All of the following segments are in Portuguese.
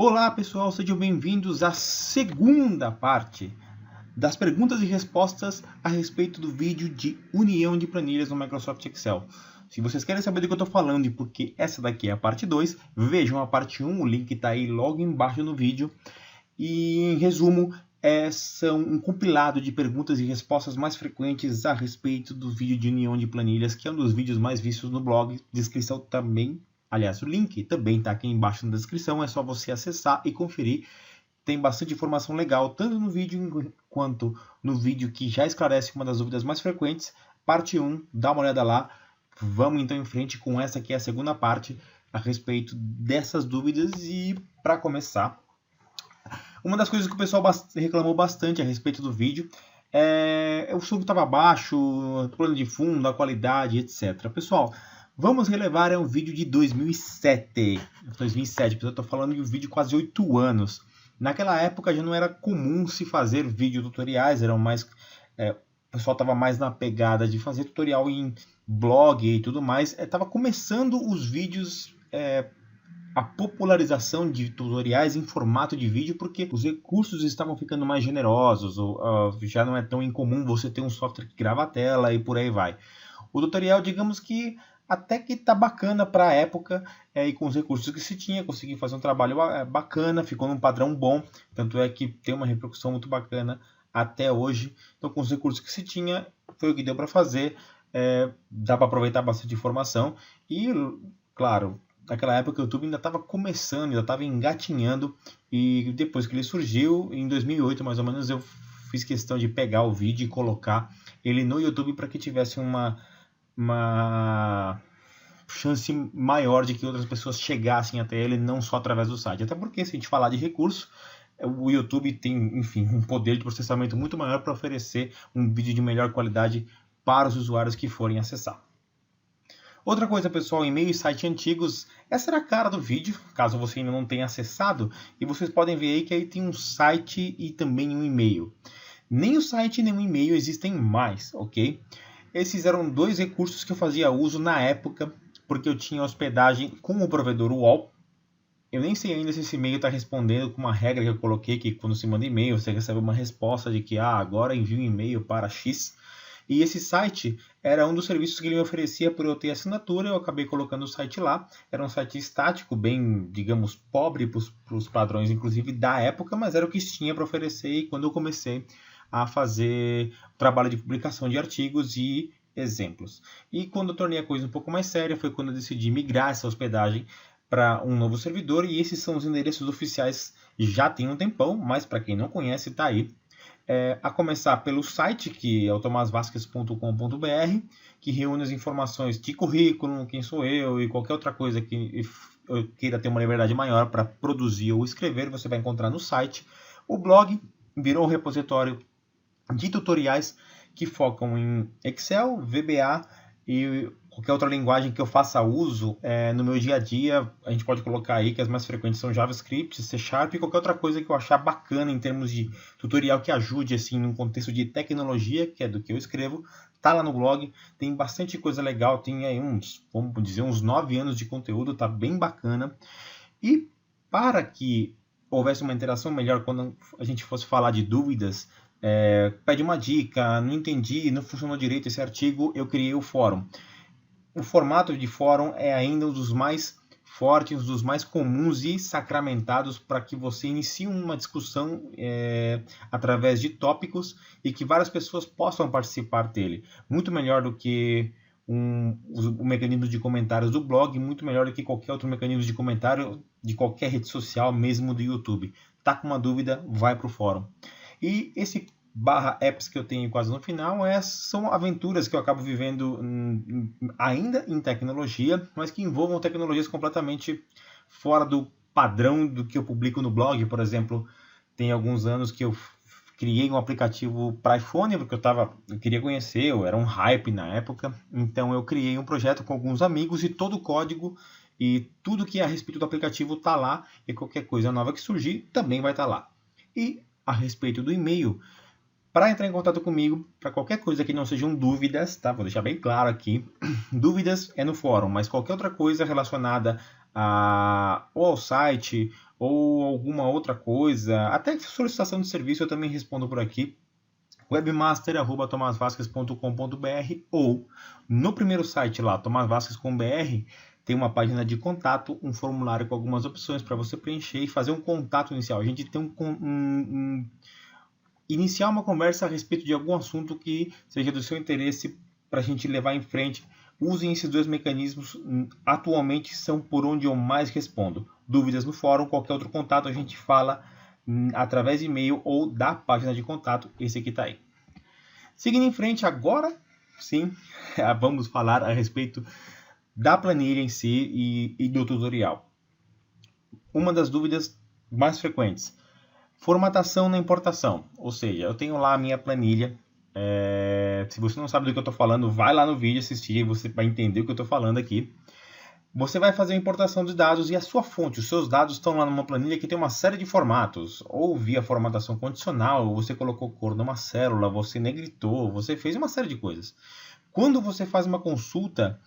Olá pessoal, sejam bem-vindos à segunda parte das perguntas e respostas a respeito do vídeo de união de planilhas no Microsoft Excel. Se vocês querem saber do que eu estou falando e porque essa daqui é a parte 2, vejam a parte 1, o link está aí logo embaixo no vídeo. E em resumo, são um compilado de perguntas e respostas mais frequentes a respeito do vídeo de união de planilhas, que é um dos vídeos mais vistos no blog. Descrição também. Aliás, o link também está aqui embaixo na descrição, é só você acessar e conferir. Tem bastante informação legal, tanto no vídeo quanto no vídeo que já esclarece uma das dúvidas mais frequentes. Parte 1, dá uma olhada lá. Vamos então em frente com essa que é a segunda parte a respeito dessas dúvidas. E para começar, uma das coisas que o pessoal reclamou bastante a respeito do vídeo o som estava baixo, o plano de fundo, a qualidade, etc. Pessoal, vamos relevar, é um vídeo de 2007, eu estou falando de um vídeo de quase 8 anos. Naquela época já não era comum se fazer vídeo tutoriais, eram mais, o pessoal estava mais na pegada de fazer tutorial em blog e tudo mais. Estava começando os vídeos, a popularização de tutoriais em formato de vídeo, porque os recursos estavam ficando mais generosos, já não é tão incomum você ter um software que grava a tela e por aí vai. O tutorial, digamos que até que tá bacana para a época, e com os recursos que se tinha, consegui fazer um trabalho bacana, ficou num padrão bom, tanto é que tem uma repercussão muito bacana até hoje. Então, com os recursos que se tinha, foi o que deu para fazer, dá para aproveitar bastante informação e, claro, naquela época o YouTube ainda estava começando, ainda estava engatinhando, e depois que ele surgiu, em 2008 mais ou menos, eu fiz questão de pegar o vídeo e colocar ele no YouTube para que tivesse uma chance maior de que outras pessoas chegassem até ele, não só através do site. Até porque, se a gente falar de recurso, o YouTube tem, enfim, um poder de processamento muito maior para oferecer um vídeo de melhor qualidade para os usuários que forem acessar. Outra coisa, pessoal, e-mail e site antigos, essa era a cara do vídeo, caso você ainda não tenha acessado, e vocês podem ver aí que aí tem um site e também um e-mail. Nem o site nem o e-mail existem mais, ok? Esses eram dois recursos que eu fazia uso na época, porque eu tinha hospedagem com o provedor UOL. Eu nem sei ainda se esse e-mail está respondendo com uma regra que eu coloquei, que quando se manda e-mail, você recebe uma resposta de que agora envie um e-mail para X. E esse site era um dos serviços que ele me oferecia por eu ter assinatura, eu acabei colocando o site lá. Era um site estático, bem, digamos, pobre para os padrões, inclusive, da época, mas era o que tinha para oferecer. E quando eu comecei a fazer o trabalho de publicação de artigos e exemplos. E quando eu tornei a coisa um pouco mais séria, foi quando eu decidi migrar essa hospedagem para um novo servidor, e esses são os endereços oficiais, já tem um tempão, mas para quem não conhece, está aí. A começar pelo site, que é o tomasvasquez.com.br, que reúne as informações de currículo, quem sou eu e qualquer outra coisa que eu queira ter uma liberdade maior para produzir ou escrever, você vai encontrar no site. O blog virou um repositório de tutoriais que focam em Excel, VBA e qualquer outra linguagem que eu faça uso no meu dia a dia. A gente pode colocar aí que as mais frequentes são JavaScript, C# e qualquer outra coisa que eu achar bacana em termos de tutorial que ajude assim num contexto de tecnologia, que é do que eu escrevo. Tá lá no blog, tem bastante coisa legal, tem aí vamos dizer, uns 9 anos de conteúdo, tá bem bacana. E para que houvesse uma interação melhor quando a gente fosse falar de dúvidas, pede uma dica, não entendi, não funcionou direito esse artigo, eu criei o fórum. O formato de fórum é ainda um dos mais fortes, um dos mais comuns e sacramentados para que você inicie uma discussão através de tópicos e que várias pessoas possam participar dele. Muito melhor do que o mecanismo de comentários do blog, muito melhor do que qualquer outro mecanismo de comentário de qualquer rede social, mesmo do YouTube. Tá com uma dúvida, vai para o fórum. E esse /apps que eu tenho quase no final são aventuras que eu acabo vivendo ainda em tecnologia, mas que envolvam tecnologias completamente fora do padrão do que eu publico no blog. Por exemplo, tem alguns anos que eu criei um aplicativo para iPhone, porque eu queria conhecer, eu era um hype na época, então eu criei um projeto com alguns amigos e todo o código e tudo que é a respeito do aplicativo está lá, e qualquer coisa nova que surgir também vai estar lá. E a respeito do e-mail, para entrar em contato comigo, para qualquer coisa que não sejam dúvidas, tá? Vou deixar bem claro aqui, dúvidas é no fórum, mas qualquer outra coisa relacionada ou ao site ou alguma outra coisa, até solicitação de serviço eu também respondo por aqui, webmaster@tomasvasquez.com.br, ou no primeiro site lá, tomasvasquez.com.br, tem uma página de contato, um formulário com algumas opções para você preencher e fazer um contato inicial. A gente tem iniciar uma conversa a respeito de algum assunto que seja do seu interesse para a gente levar em frente. Usem esses dois mecanismos, atualmente são por onde eu mais respondo. Dúvidas no fórum, qualquer outro contato a gente fala através de e-mail ou da página de contato, esse aqui está aí. Seguindo em frente, agora sim, vamos falar a respeito da planilha em si e do tutorial. Uma das dúvidas mais frequentes: formatação na importação, ou seja, eu tenho lá a minha planilha. Se você não sabe do que eu estou falando, vai lá no vídeo assistir e você vai entender o que eu estou falando aqui. Você vai fazer a importação de dados e a sua fonte, os seus dados estão lá numa planilha que tem uma série de formatos, ou via formatação condicional, você colocou cor numa célula, você negritou, você fez uma série de coisas. Quando você faz uma consulta,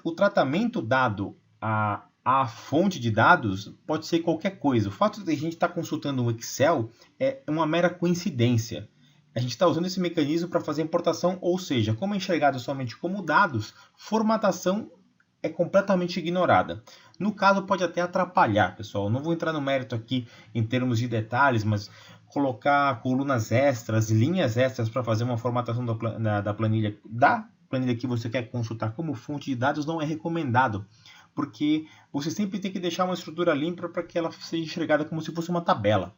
o tratamento dado a fonte de dados pode ser qualquer coisa. O fato de a gente estar consultando um Excel é uma mera coincidência. A gente está usando esse mecanismo para fazer importação, ou seja, como é enxergado somente como dados, formatação é completamente ignorada. No caso, pode até atrapalhar, pessoal. Eu não vou entrar no mérito aqui em termos de detalhes, mas colocar colunas extras, linhas extras para fazer uma formatação da planilha que você quer consultar como fonte de dados não é recomendado, porque você sempre tem que deixar uma estrutura limpa para que ela seja enxergada como se fosse uma tabela.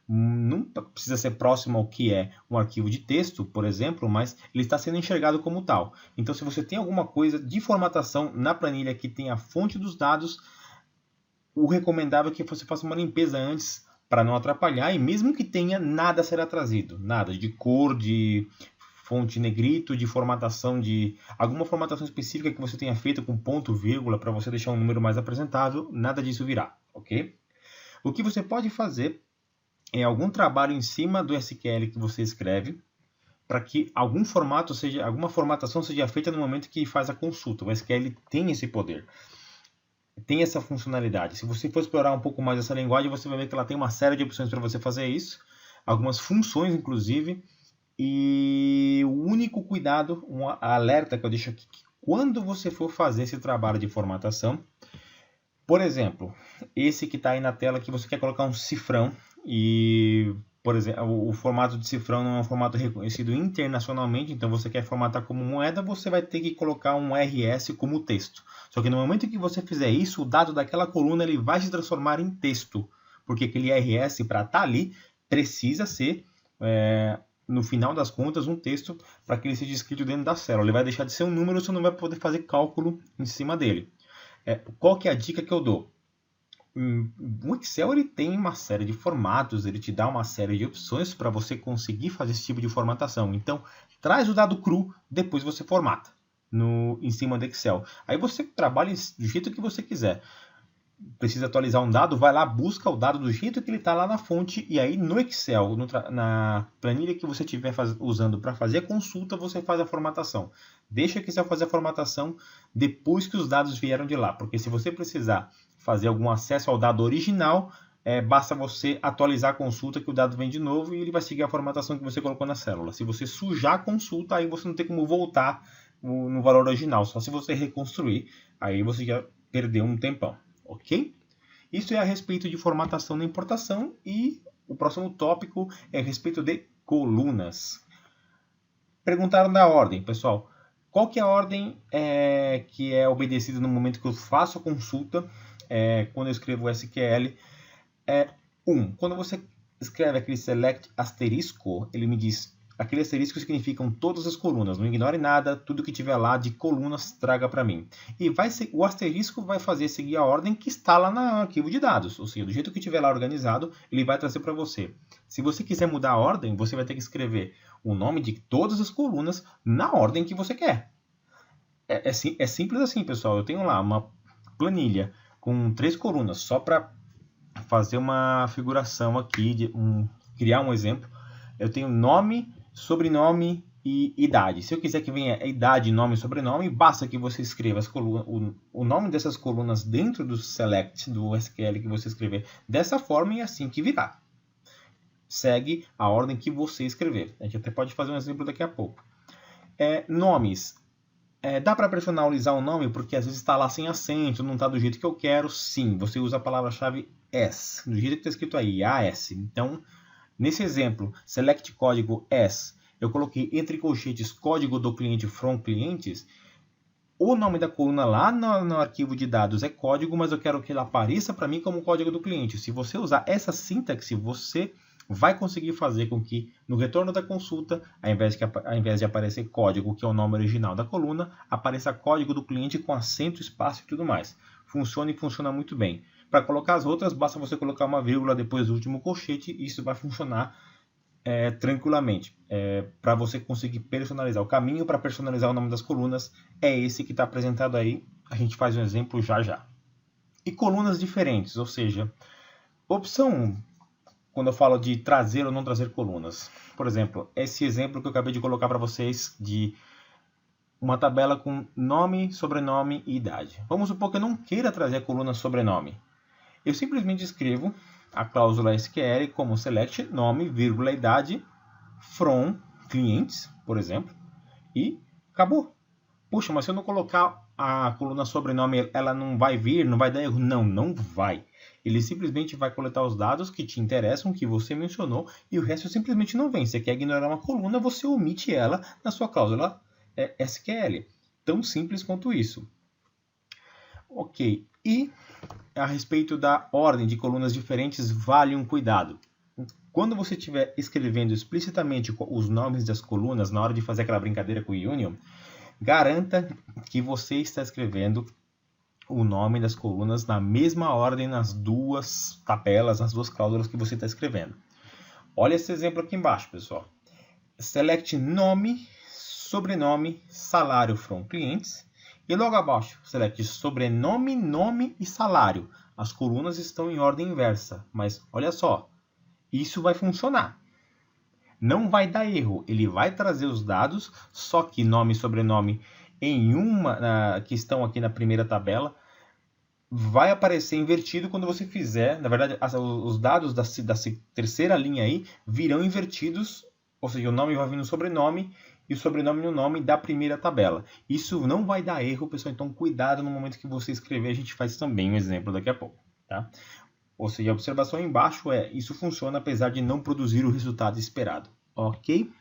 Não precisa ser próximo ao que é um arquivo de texto, por exemplo, mas ele está sendo enxergado como tal. Então, se você tem alguma coisa de formatação na planilha que tem a fonte dos dados, o recomendável é que você faça uma limpeza antes para não atrapalhar, e mesmo que tenha, nada será trazido. Nada de cor, de fonte negrito, de formatação, de alguma formatação específica que você tenha feito com ponto, vírgula, para você deixar um número mais apresentável, nada disso virá, ok? O que você pode fazer é algum trabalho em cima do SQL que você escreve para que alguma formatação seja feita no momento que faz a consulta. O SQL tem esse poder, tem essa funcionalidade. Se você for explorar um pouco mais essa linguagem, você vai ver que ela tem uma série de opções para você fazer isso, algumas funções inclusive, e o único cuidado, um alerta que eu deixo aqui, que quando você for fazer esse trabalho de formatação, por exemplo, esse que está aí na tela que você quer colocar um cifrão, e, por exemplo, o formato de cifrão não é um formato reconhecido internacionalmente, então você quer formatar como moeda, você vai ter que colocar um RS como texto. Só que no momento que você fizer isso, o dado daquela coluna ele vai se transformar em texto, porque aquele RS para estar ali precisa ser, no final das contas, um texto para que ele seja escrito dentro da célula. Ele vai deixar de ser um número, você não vai poder fazer cálculo em cima dele. Qual que é a dica que eu dou? O Excel ele tem uma série de formatos, ele te dá uma série de opções para você conseguir fazer esse tipo de formatação. Então, traz o dado cru, depois você formata em cima do Excel. Aí você trabalha do jeito que você quiser. Precisa atualizar um dado, vai lá, busca o dado do jeito que ele está lá na fonte, e aí no Excel, na planilha que você estiver usando para fazer a consulta, você faz a formatação. Deixa que você vai fazer a formatação depois que os dados vieram de lá, porque se você precisar fazer algum acesso ao dado original, basta você atualizar a consulta que o dado vem de novo e ele vai seguir a formatação que você colocou na célula. Se você sujar a consulta, aí você não tem como voltar no valor original, só se você reconstruir, aí você já perdeu um tempão. Ok? Isso é a respeito de formatação na importação, e o próximo tópico é a respeito de colunas. Perguntaram da ordem, pessoal. Qual que é a ordem que é obedecida no momento que eu faço a consulta, quando eu escrevo SQL? Quando você escreve aquele select asterisco, ele me diz, aquele asterisco significam todas as colunas, não ignore nada, tudo que tiver lá de colunas traga para mim. E o asterisco vai fazer seguir a ordem que está lá no arquivo de dados, ou seja, do jeito que tiver lá organizado, ele vai trazer para você. Se você quiser mudar a ordem, você vai ter que escrever o nome de todas as colunas na ordem que você quer. É simples assim, pessoal. Eu tenho lá uma planilha com 3 colunas, só para fazer uma figuração aqui, criar um exemplo. Eu tenho nome, sobrenome, e idade. Se eu quiser que venha idade, nome e sobrenome, basta que você escreva o nome dessas colunas dentro do select do SQL que você escrever dessa forma e assim que virá. Segue a ordem que você escrever. A gente até pode fazer um exemplo daqui a pouco. Nomes. Dá para personalizar o nome porque às vezes está lá sem acento, não está do jeito que eu quero? Sim, você usa a palavra-chave S, do jeito que está escrito aí, AS. Então, nesse exemplo, select código S, eu coloquei entre colchetes código do cliente from clientes. O nome da coluna lá no arquivo de dados é código, mas eu quero que ele apareça para mim como código do cliente. Se você usar essa sintaxe, você vai conseguir fazer com que no retorno da consulta, ao invés de aparecer código, que é o nome original da coluna, apareça código do cliente com acento, espaço e tudo mais. Funciona e funciona muito bem. Para colocar as outras, basta você colocar uma vírgula depois do último colchete e isso vai funcionar tranquilamente. Para você conseguir personalizar. O caminho para personalizar o nome das colunas é esse que está apresentado aí. A gente faz um exemplo já já. E colunas diferentes, ou seja, opção quando eu falo de trazer ou não trazer colunas. Por exemplo, esse exemplo que eu acabei de colocar para vocês de uma tabela com nome, sobrenome e idade. Vamos supor que eu não queira trazer a coluna sobrenome. Eu simplesmente escrevo a cláusula SQL como select nome, vírgula, idade, from clientes, por exemplo, e acabou. Puxa, mas se eu não colocar a coluna sobrenome, ela não vai vir, não vai dar erro? Não, não vai. Ele simplesmente vai coletar os dados que te interessam, que você mencionou, e o resto simplesmente não vem. Você quer ignorar uma coluna, você omite ela na sua cláusula SQL. Tão simples quanto isso. Ok, e a respeito da ordem de colunas diferentes, vale um cuidado. Quando você estiver escrevendo explicitamente os nomes das colunas, na hora de fazer aquela brincadeira com o Union, garanta que você está escrevendo o nome das colunas na mesma ordem nas duas tabelas, nas duas cláusulas que você está escrevendo. Olha esse exemplo aqui embaixo, pessoal. Select nome, sobrenome, salário from clientes. E logo abaixo, select sobrenome, nome e salário. As colunas estão em ordem inversa, mas olha só, isso vai funcionar. Não vai dar erro, ele vai trazer os dados, só que nome e sobrenome em uma que estão aqui na primeira tabela vai aparecer invertido quando você fizer, na verdade, os dados da terceira linha aí virão invertidos, ou seja, o nome vai vir no sobrenome e o sobrenome no nome da primeira tabela. Isso não vai dar erro, pessoal, então cuidado no momento que você escrever, a gente faz também um exemplo daqui a pouco, tá? Ou seja, a observação embaixo isso funciona apesar de não produzir o resultado esperado, ok?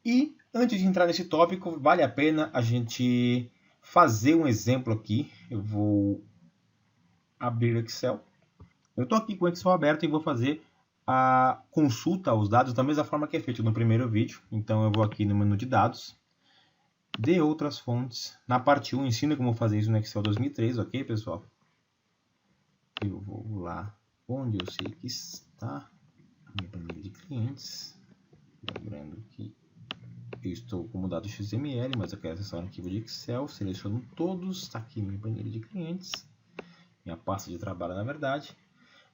E antes de entrar nesse tópico, vale a pena a gente fazer um exemplo aqui. Eu vou abrir o Excel. Eu estou aqui com o Excel aberto e vou fazer a consulta aos dados da mesma forma que é feito no primeiro vídeo. Então eu vou aqui no menu de dados, de outras fontes. Na parte 1 ensino como fazer isso no Excel 2003, ok, pessoal? Eu vou lá onde eu sei que está a minha planilha de clientes. Lembrando que eu estou como dado XML, mas eu quero acessar um arquivo de Excel. Seleciono todos. Está aqui minha planilha de clientes. Minha pasta de trabalho, na verdade.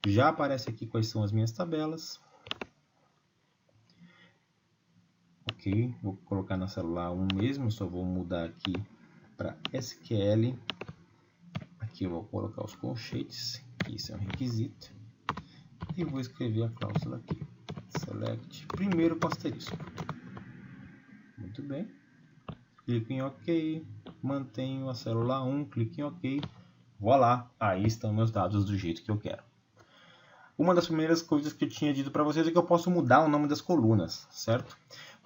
Já aparece aqui quais são as minhas tabelas. Ok, vou colocar na célula 1 mesmo. Só vou mudar aqui para SQL. Aqui eu vou colocar os colchetes, que isso é um requisito. E vou escrever a cláusula aqui. Select, primeiro com asterisco. Muito bem. Clico em OK. Mantenho a célula 1, clico em OK. Voilá, aí estão meus dados do jeito que eu quero. Uma das primeiras coisas que eu tinha dito para vocês é que eu posso mudar o nome das colunas, certo?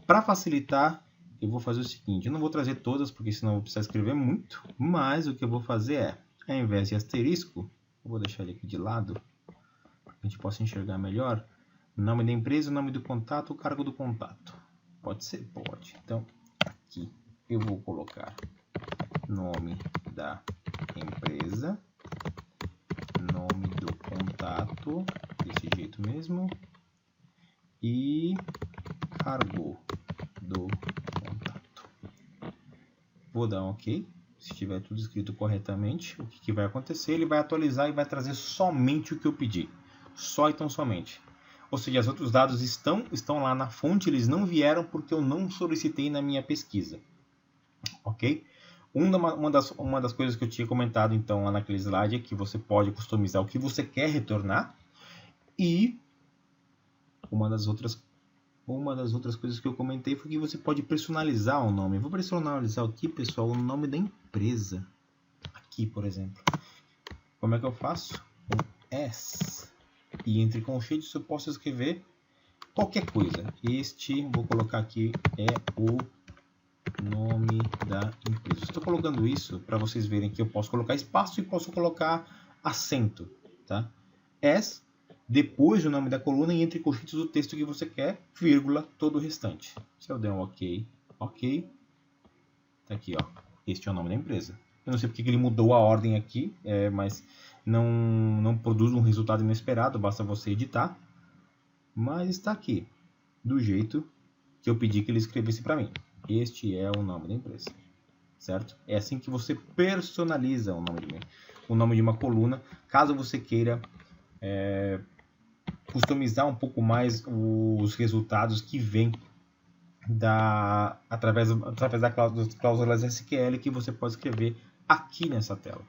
Para facilitar, eu vou fazer o seguinte, eu não vou trazer todas, porque senão eu vou precisar escrever muito, mas o que eu vou fazer ao invés de asterisco, eu vou deixar ele aqui de lado, para que a gente possa enxergar melhor, o nome da empresa, o nome do contato, o cargo do contato. Pode ser? Pode. Então, aqui eu vou colocar nome da empresa, nome do contato, desse jeito mesmo, e cargo do contato. Vou dar um OK. Se estiver tudo escrito corretamente, o que vai acontecer? Ele vai atualizar e vai trazer somente o que eu pedi. Só e tão somente. Ou seja, os outros dados estão lá na fonte, eles não vieram porque eu não solicitei na minha pesquisa. Ok? Uma das coisas que eu tinha comentado então lá naquele slide é que você pode customizar o que você quer retornar. E uma das outras coisas que eu comentei foi que você pode personalizar o nome. Eu vou personalizar aqui, pessoal, o nome da empresa. Aqui, por exemplo. Como é que eu faço? Com S. E entre colchetes eu posso escrever qualquer coisa. Vou colocar aqui, é o nome da empresa. Estou colocando isso para vocês verem que eu posso colocar espaço e posso colocar acento. Tá? S, depois do nome da coluna e entre colchetes o texto que você quer, vírgula, todo o restante. Se eu der um OK, tá aqui, ó. Este é o nome da empresa. Eu não sei porque ele mudou a ordem aqui, mas não produz um resultado inesperado, basta você editar. Mas está aqui, do jeito que eu pedi que ele escrevesse para mim. Este é o nome da empresa, certo? É assim que você personaliza o nome de uma coluna, caso você queira customizar um pouco mais os resultados que vêm através das cláusulas SQL que você pode escrever aqui nessa tela.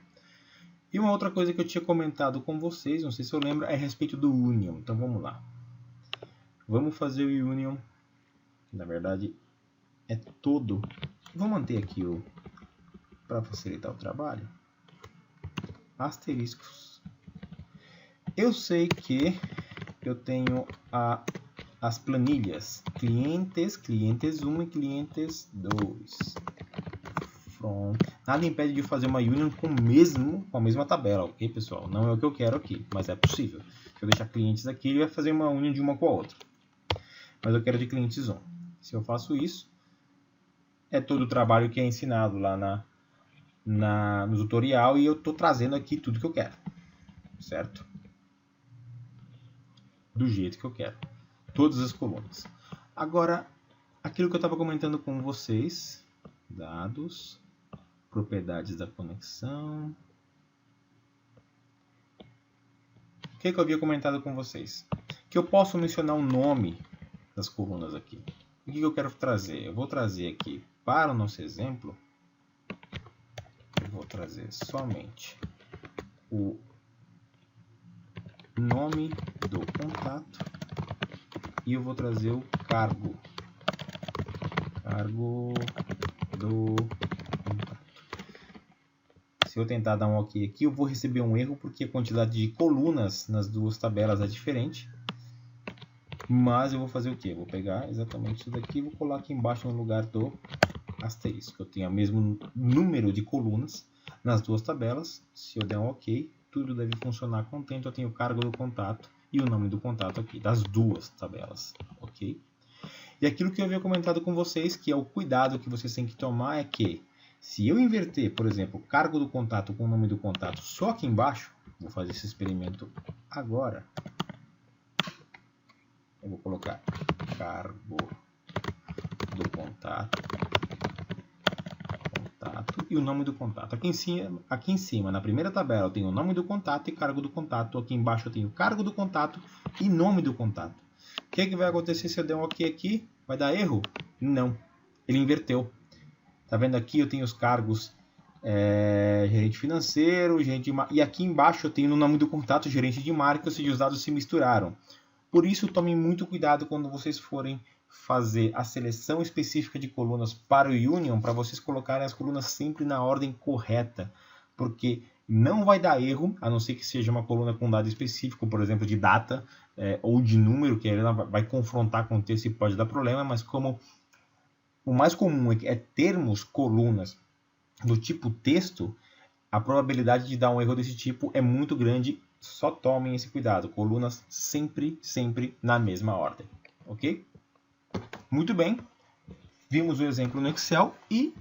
E uma outra coisa que eu tinha comentado com vocês, não sei se eu lembro, é a respeito do Union. Então vamos lá. Vamos fazer o Union. Na verdade, é todo. Vou manter aqui para facilitar o trabalho. Asteriscos. Eu sei que eu tenho as planilhas clientes 1 e clientes 2. Nada impede de fazer uma union com a mesma tabela, ok, pessoal? Não é o que eu quero aqui, mas é possível. Se eu deixar clientes aqui, ele vai fazer uma union de uma com a outra. Mas eu quero de clientes 1. Se eu faço isso, é todo o trabalho que é ensinado lá no tutorial e eu estou trazendo aqui tudo que eu quero, certo? Do jeito que eu quero. Todas as colunas. Agora, aquilo que eu estava comentando com vocês, dados, propriedades da conexão. O que eu havia comentado com vocês? Que eu posso mencionar o nome das colunas aqui. O que eu quero trazer? Eu vou trazer aqui para o nosso exemplo, eu vou trazer somente o nome do contato e eu vou trazer o cargo do contato. Se eu tentar dar um OK aqui, eu vou receber um erro porque a quantidade de colunas nas duas tabelas é diferente. Mas eu vou fazer o quê? Eu vou pegar exatamente isso daqui e vou colar aqui embaixo no lugar do asterisco. Eu tenho o mesmo número de colunas nas duas tabelas. Se eu der um OK, tudo deve funcionar contente. Eu tenho o cargo do contato e o nome do contato aqui, das duas tabelas. Ok? E aquilo que eu havia comentado com vocês, que é o cuidado que vocês têm que tomar, é que se eu inverter, por exemplo, o cargo do contato com o nome do contato só aqui embaixo, vou fazer esse experimento agora. Eu vou colocar cargo do contato e o nome do contato. Aqui em cima, na primeira tabela, eu tenho o nome do contato e cargo do contato. Aqui embaixo eu tenho cargo do contato e nome do contato. O que vai acontecer se eu der um OK aqui? Vai dar erro? Não. Ele inverteu. Tá vendo aqui? Eu tenho os cargos gerente financeiro, e aqui embaixo eu tenho no nome do contato gerente de marca, ou seja, os dados se misturaram. Por isso, tomem muito cuidado quando vocês forem fazer a seleção específica de colunas para o Union, para vocês colocarem as colunas sempre na ordem correta, porque não vai dar erro, a não ser que seja uma coluna com dado específico, por exemplo, de data ou de número, que ela vai confrontar com o texto e pode dar problema, mas como o mais comum é termos colunas do tipo texto, a probabilidade de dar um erro desse tipo é muito grande. Só tomem esse cuidado. Colunas sempre na mesma ordem. Ok? Muito bem. Vimos o exemplo no Excel e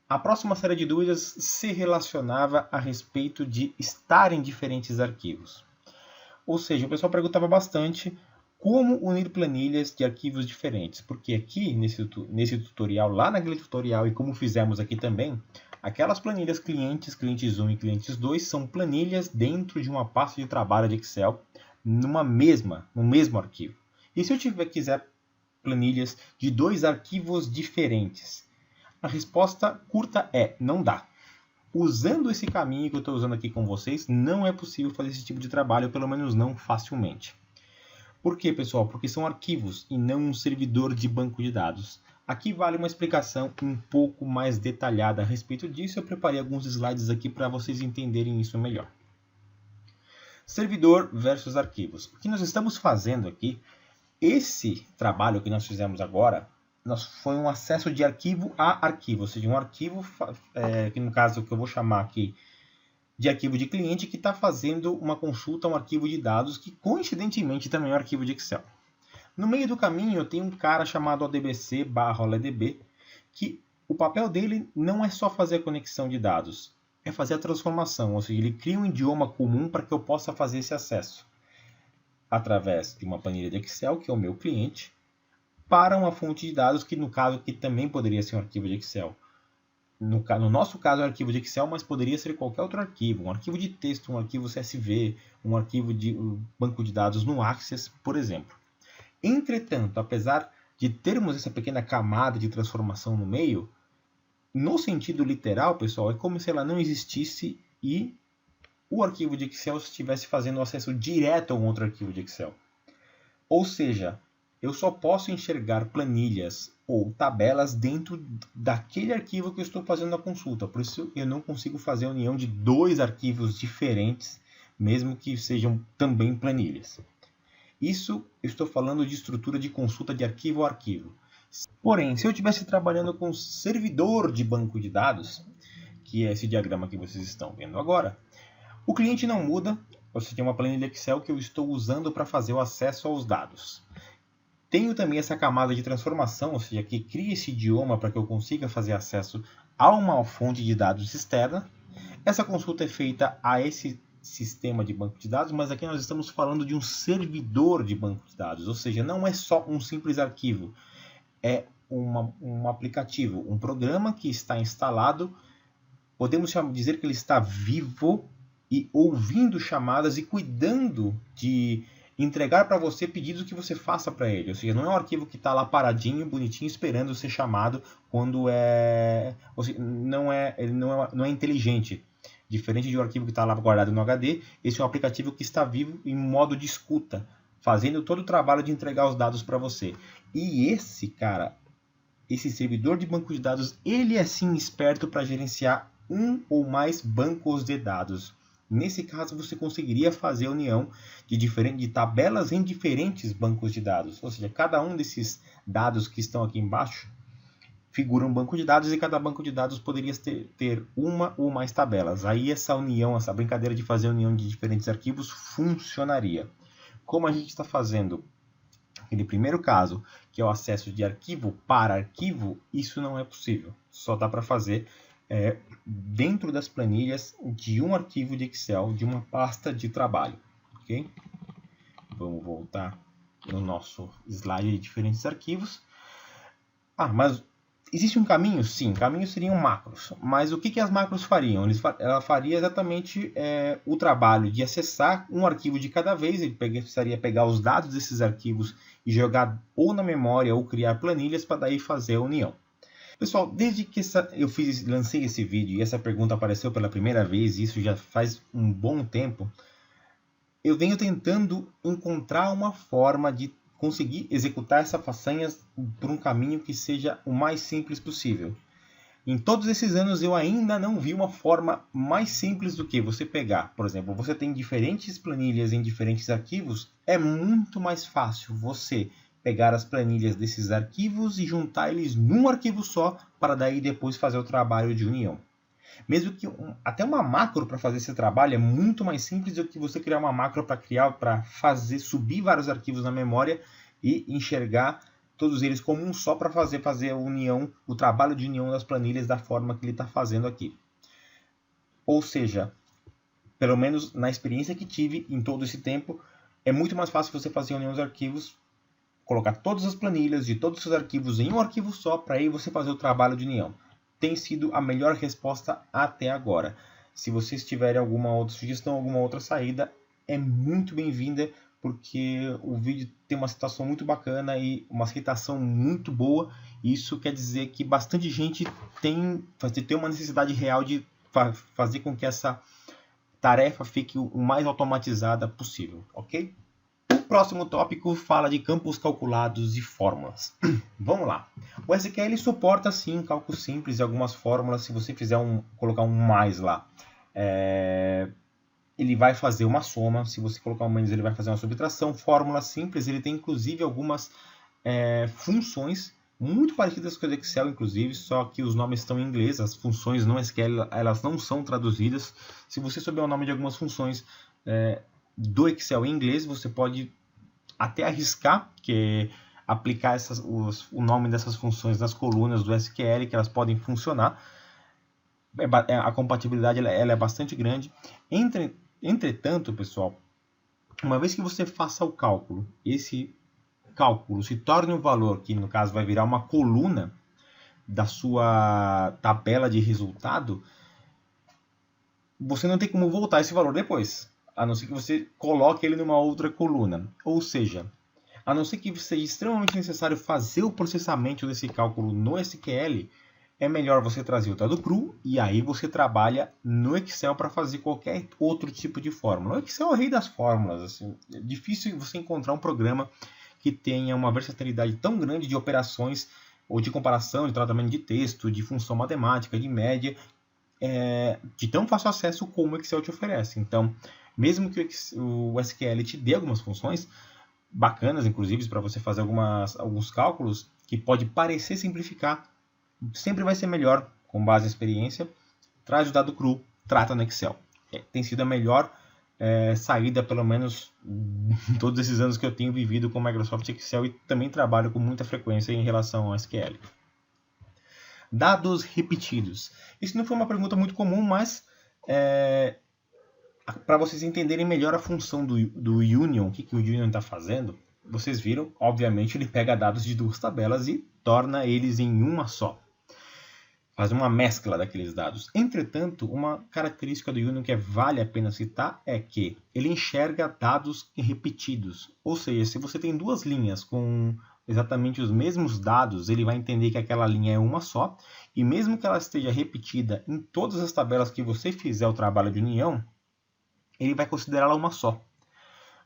a próxima série de dúvidas se relacionava a respeito de estar em diferentes arquivos. Ou seja, o pessoal perguntava bastante como unir planilhas de arquivos diferentes. Porque aqui, nesse tutorial, lá naquele tutorial, e como fizemos aqui também, aquelas planilhas clientes 1 e clientes 2 são planilhas dentro de uma pasta de trabalho de Excel no mesmo arquivo? E se eu quiser planilhas de 2 arquivos diferentes? A resposta curta é: não dá. Usando esse caminho que eu estou usando aqui com vocês, não é possível fazer esse tipo de trabalho, pelo menos não facilmente. Por quê, pessoal? Porque são arquivos e não um servidor de banco de dados. Aqui vale uma explicação um pouco mais detalhada a respeito disso. Eu preparei alguns slides aqui para vocês entenderem isso melhor. Servidor versus arquivos. O que nós estamos fazendo aqui, esse trabalho que nós fizemos agora, foi um acesso de arquivo a arquivo, ou seja, um arquivo, que no caso que eu vou chamar aqui de arquivo de cliente, que está fazendo uma consulta a um arquivo de dados, que coincidentemente também é um arquivo de Excel. No meio do caminho eu tenho um cara chamado ODBC/OLEDB, que o papel dele não é só fazer a conexão de dados, é fazer a transformação, ou seja, ele cria um idioma comum para que eu possa fazer esse acesso através de uma planilha de Excel, que é o meu cliente, para uma fonte de dados, que no caso aqui também poderia ser um arquivo de Excel. No nosso caso é um arquivo de Excel, mas poderia ser qualquer outro arquivo, um arquivo de texto, um arquivo CSV, um arquivo de banco de dados no Access, por exemplo. Entretanto, apesar de termos essa pequena camada de transformação no meio, no sentido literal, pessoal, é como se ela não existisse e o arquivo de Excel estivesse fazendo acesso direto a um outro arquivo de Excel. Ou seja, eu só posso enxergar planilhas ou tabelas dentro daquele arquivo que eu estou fazendo a consulta. Por isso eu não consigo fazer a união de 2 arquivos diferentes, mesmo que sejam também planilhas. Isso eu estou falando de estrutura de consulta de arquivo a arquivo. Porém, se eu estivesse trabalhando com servidor de banco de dados, que é esse diagrama que vocês estão vendo agora, o cliente não muda, ou seja, tem uma planilha Excel que eu estou usando para fazer o acesso aos dados. Tenho também essa camada de transformação, ou seja, que cria esse idioma para que eu consiga fazer acesso a uma fonte de dados externa. Essa consulta é feita a esse sistema de banco de dados, mas aqui nós estamos falando de um servidor de banco de dados, ou seja, não é só um simples arquivo, é um aplicativo, um programa que está instalado, podemos dizer que ele está vivo e ouvindo chamadas e cuidando de entregar para você pedidos que você faça para ele. Ou seja, não é um arquivo que está lá paradinho, bonitinho, esperando ser chamado quando é... Ou seja, ele não é inteligente. Diferente de um arquivo que está lá guardado no HD, esse é um aplicativo que está vivo em modo de escuta, fazendo todo o trabalho de entregar os dados para você. E esse servidor de banco de dados, ele é sim esperto para gerenciar um ou mais bancos de dados. Nesse caso, você conseguiria fazer a união de tabelas em diferentes bancos de dados. Ou seja, cada um desses dados que estão aqui embaixo figura um banco de dados e cada banco de dados poderia ter uma ou mais tabelas. Aí essa união, essa brincadeira de fazer a união de diferentes arquivos funcionaria. Como a gente está fazendo aquele primeiro caso, que é o acesso de arquivo para arquivo, isso não é possível. Só dá para fazer dentro das planilhas de um arquivo de Excel, de uma pasta de trabalho. Okay? Vamos voltar no nosso slide de diferentes arquivos. Mas existe um caminho? Sim, o caminho seriam macros. Mas o que as macros fariam? Ela faria exatamente o trabalho de acessar um arquivo de cada vez. Ele precisaria pegar os dados desses arquivos e jogar ou na memória ou criar planilhas para daí fazer a união. Pessoal, desde que lancei esse vídeo e essa pergunta apareceu pela primeira vez, isso já faz um bom tempo, eu venho tentando encontrar uma forma de conseguir executar essa façanha por um caminho que seja o mais simples possível. Em todos esses anos eu ainda não vi uma forma mais simples do que você pegar. Por exemplo, você tem diferentes planilhas em diferentes arquivos, é muito mais fácil você pegar as planilhas desses arquivos e juntar eles num arquivo só, para daí depois fazer o trabalho de união. Mesmo que até uma macro para fazer esse trabalho é muito mais simples do que você criar uma macro para fazer subir vários arquivos na memória e enxergar todos eles como um só para fazer a união, o trabalho de união das planilhas da forma que ele está fazendo aqui. Ou seja, pelo menos na experiência que tive em todo esse tempo, é muito mais fácil você fazer a união dos arquivos, colocar todas as planilhas de todos os seus arquivos em um arquivo só, para aí você fazer o trabalho de união. Tem sido a melhor resposta até agora. Se vocês tiverem alguma outra sugestão, alguma outra saída, é muito bem-vinda. porque o vídeo tem uma citação muito bacana e uma citação muito boa. Isso quer dizer que bastante gente tem uma necessidade real de fazer com que essa tarefa fique o mais automatizada possível, ok? O próximo tópico fala de campos calculados e fórmulas. Vamos lá. O SQL suporta sim cálculo simples e algumas fórmulas. Se você colocar um mais lá, ele vai fazer uma soma. Se você colocar um menos, ele vai fazer uma subtração. Fórmula simples, ele tem inclusive algumas funções muito parecidas com o Excel, inclusive, só que os nomes estão em inglês. As funções no SQL elas não são traduzidas. Se você souber o nome de algumas funções do Excel em inglês, você pode até arriscar que aplicar o nome dessas funções nas colunas do SQL, que elas podem funcionar. A compatibilidade ela é bastante grande. Entretanto, pessoal, uma vez que você faça o cálculo, esse cálculo se torne um valor que, no caso, vai virar uma coluna da sua tabela de resultado, você não tem como voltar esse valor depois, a não ser que você coloque ele numa outra coluna. Ou seja, a não ser que seja extremamente necessário fazer o processamento desse cálculo no SQL, é melhor você trazer o dado cru e aí você trabalha no Excel para fazer qualquer outro tipo de fórmula. O Excel é o rei das fórmulas. Assim, é difícil você encontrar um programa que tenha uma versatilidade tão grande de operações ou de comparação, de tratamento de texto, de função matemática, de média, de tão fácil acesso como o Excel te oferece. Então, mesmo que o SQL te dê algumas funções bacanas, inclusive, para você fazer alguns cálculos, que pode parecer simplificar, sempre vai ser melhor, com base em experiência, traz o dado cru, trata no Excel. Tem sido a melhor saída, pelo menos em todos esses anos que eu tenho vivido com Microsoft Excel e também trabalho com muita frequência em relação ao SQL. Dados repetidos. Isso não foi uma pergunta muito comum, mas para vocês entenderem melhor a função do Union, o que o Union está fazendo, vocês viram, obviamente, ele pega dados de duas tabelas e torna eles em uma só. Faz uma mescla daqueles dados. Entretanto, uma característica do Union que vale a pena citar é que ele enxerga dados repetidos. Ou seja, se você tem duas linhas com exatamente os mesmos dados, ele vai entender que aquela linha é uma só. E mesmo que ela esteja repetida em todas as tabelas que você fizer o trabalho de união, ele vai considerá-la uma só.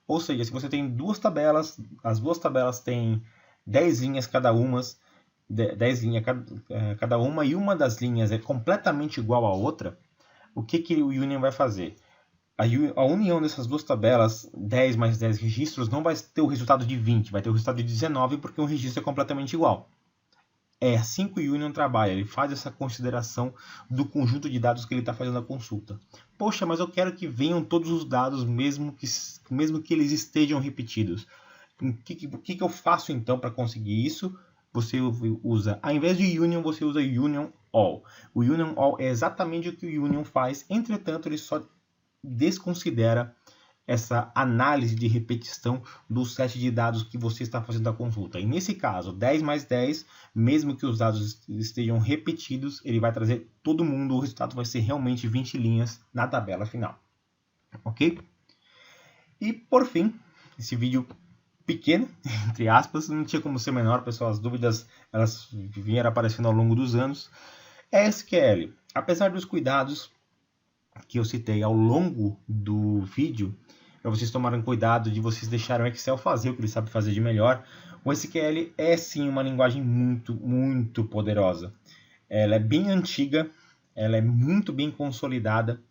Ou seja, se você tem duas tabelas, as duas tabelas têm 10 linhas cada uma, 10 linhas cada uma, e uma das linhas é completamente igual à outra, o que o Union vai fazer? A união dessas duas tabelas, 10 mais 10 registros, não vai ter o resultado de 20, vai ter o resultado de 19, porque um registro é completamente igual. É assim que o Union trabalha, ele faz essa consideração do conjunto de dados que ele está fazendo a consulta. Poxa, mas eu quero que venham todos os dados, mesmo que eles estejam repetidos. O que eu faço então para conseguir isso? Você usa, ao invés de Union, você usa Union All. O Union All é exatamente o que o Union faz, entretanto, ele só desconsidera essa análise de repetição do set de dados que você está fazendo a consulta. E nesse caso, 10 mais 10, mesmo que os dados estejam repetidos, ele vai trazer todo mundo, o resultado vai ser realmente 20 linhas na tabela final. Ok? E por fim, esse vídeo pequeno, entre aspas, não tinha como ser menor, pessoal, as dúvidas elas vieram aparecendo ao longo dos anos. SQL, apesar dos cuidados que eu citei ao longo do vídeo, para vocês tomarem cuidado de vocês deixarem o Excel fazer o que ele sabe fazer de melhor, o SQL é sim uma linguagem muito, muito poderosa. Ela é bem antiga, ela é muito bem consolidada,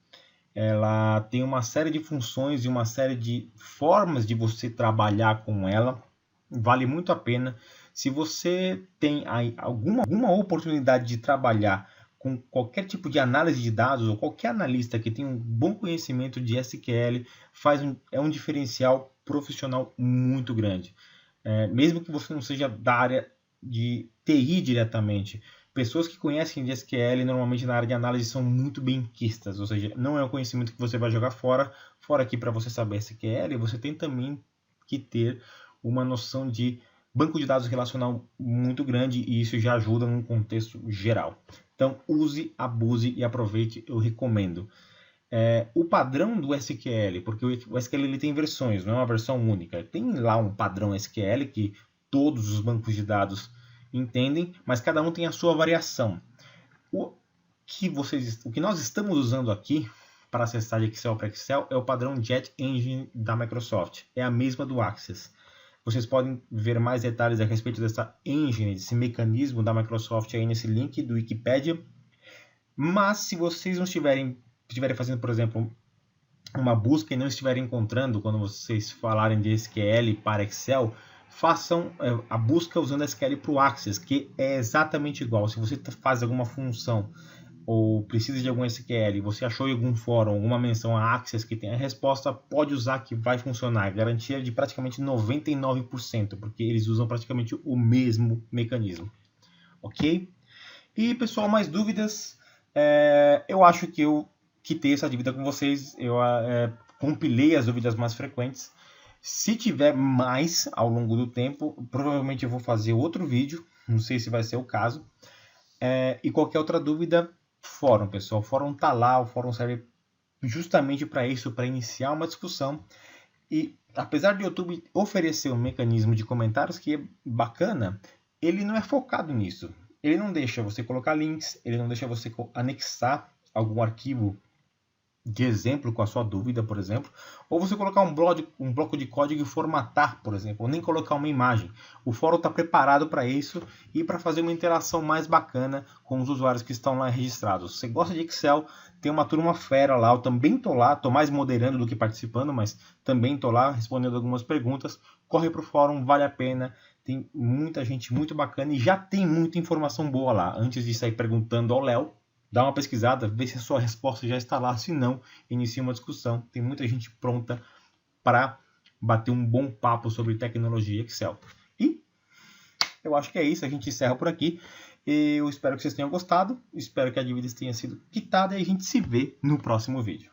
ela tem uma série de funções e uma série de formas de você trabalhar com ela. Vale muito a pena. Se você tem alguma oportunidade de trabalhar com qualquer tipo de análise de dados, ou qualquer analista que tenha um bom conhecimento de SQL, é um diferencial profissional muito grande. Mesmo que você não seja da área de TI diretamente, pessoas que conhecem de SQL, normalmente na área de análise, são muito benquistas, ou seja, não é um conhecimento que você vai jogar fora aqui para você saber SQL, você tem também que ter uma noção de banco de dados relacional muito grande, e isso já ajuda num contexto geral. Então, use, abuse e aproveite, eu recomendo. O padrão do SQL, porque o SQL ele tem versões, não é uma versão única. Tem lá um padrão SQL que todos os bancos de dados entendem, mas cada um tem a sua variação. O que nós estamos usando aqui para acessar de Excel para Excel é o padrão Jet Engine da Microsoft. É a mesma do Access. Vocês podem ver mais detalhes a respeito dessa engine, desse mecanismo da Microsoft aí nesse link do Wikipedia. Mas se vocês não estiverem fazendo, por exemplo, uma busca e não estiverem encontrando quando vocês falarem de SQL para Excel, façam a busca usando SQL para o Access, que é exatamente igual. Se você faz alguma função ou precisa de algum SQL, você achou em algum fórum alguma menção a Access que tem a resposta, pode usar que vai funcionar. Garantia de praticamente 99%, porque eles usam praticamente o mesmo mecanismo. Ok? E pessoal, mais dúvidas? Eu acho que eu quitei essa dúvida com vocês, eu compilei as dúvidas mais frequentes. Se tiver mais ao longo do tempo, provavelmente eu vou fazer outro vídeo, não sei se vai ser o caso. E qualquer outra dúvida, fórum, pessoal. O fórum tá lá, o fórum serve justamente para isso, para iniciar uma discussão. E apesar do YouTube oferecer um mecanismo de comentários que é bacana, ele não é focado nisso. Ele não deixa você colocar links, ele não deixa você anexar algum arquivo de exemplo com a sua dúvida, por exemplo, ou você colocar um bloco de código e formatar, por exemplo, ou nem colocar uma imagem. O fórum está preparado para isso e para fazer uma interação mais bacana com os usuários que estão lá registrados. Se você gosta de Excel, tem uma turma fera lá, eu também estou lá, estou mais moderando do que participando, mas também estou lá respondendo algumas perguntas. Corre para o fórum, vale a pena, tem muita gente muito bacana e já tem muita informação boa lá. Antes de sair perguntando ao Léo, dá uma pesquisada, vê se a sua resposta já está lá. Se não, inicie uma discussão. Tem muita gente pronta para bater um bom papo sobre tecnologia Excel. E eu acho que é isso. A gente encerra por aqui. Eu espero que vocês tenham gostado. Espero que a dívida tenha sido quitada e a gente se vê no próximo vídeo.